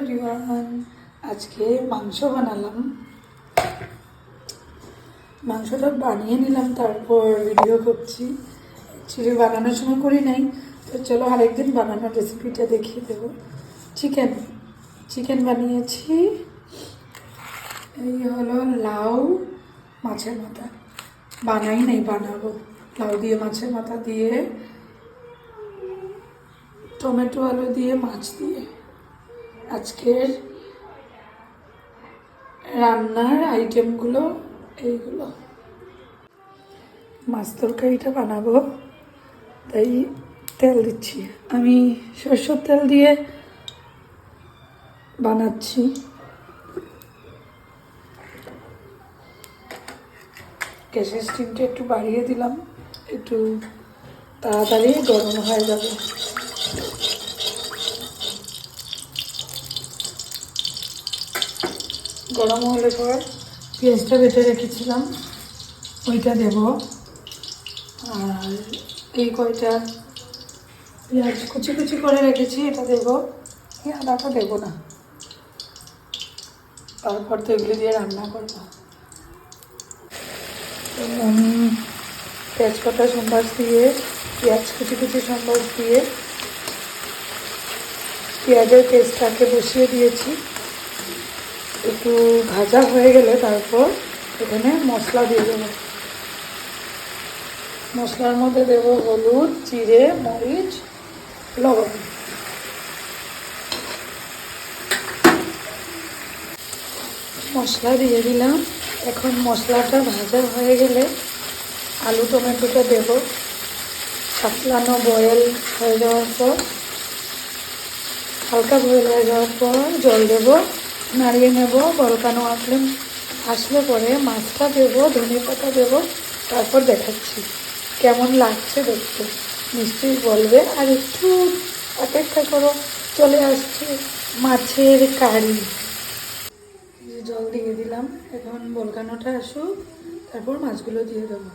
Everyone, আজকে মাংস বানালাম। মাংসটা বানিয়ে নিলাম, তারপর ভিডিও করছি। অ্যাকচুয়ালি বানানোর সময় করি নাই, তো চলো আরেকদিন বানানোর রেসিপিটা দেখিয়ে দেবো। চিকেন বানিয়েছি। এই হলো লাউ মাছের মাথা, বানাই নাই, বানাবো। লাউ দিয়ে মাছের মাথা দিয়ে, টমেটো আলু দিয়ে, মাছ দিয়ে আজকের রান্নার আইটেমগুলো এইগুলো। মাছ তরকারিটা বানাবো, তাই তেল দিচ্ছি। আমি সরষের তেল দিয়ে বানাচ্ছি। গ্যাসের স্টিমটা একটু বাড়িয়ে দিলাম, একটু তাড়াতাড়ি গরম হয়ে যাবে। গরম হলে পর পেঁয়াজটা বেটে রেখেছিলাম ওইটা দেব, আর এই কয়টা পেঁয়াজ কুচি কুচি করে রেখেছি এটা দেব। এই আদাটা দেবো না, তারপর তো এগুলি দিয়ে রান্না করবো। আমি তেজপাতা সম্বাস দিয়ে, পেঁয়াজ কুচি কুচি সম্বাস দিয়ে পেঁয়াজের পেস্টটাকে বসিয়ে দিয়েছি। একটু ভাজা হয়ে গেলে তারপর এখানে মশলা দিয়ে দেবো। মশলার মধ্যে দেব হলুদ, জিরে, মরিচ, লবণ। মশলা দিয়ে দিলাম। এখন মশলাটা ভাজা হয়ে গেলে আলু টমেটোটা দেব। সাতলানো বয়েল হয়ে যাওয়ার পর, হালকা বয়েল হয়ে যাওয়ার পর জল দেব, নাড়িয়ে নেব। বলকানো আসলে পরে মাছটা দেবো, ধনে পাতা দেবো, তারপর দেখাচ্ছি কেমন লাগছে দেখতে। নিশ্চয়ই বলবে, আর একটু অপেক্ষা করো, চলে আসছে মাছের কারি। জল দিয়ে দিলাম, এখন বলকানোটা আসুক, তারপর মাছগুলো দিয়ে দেবো।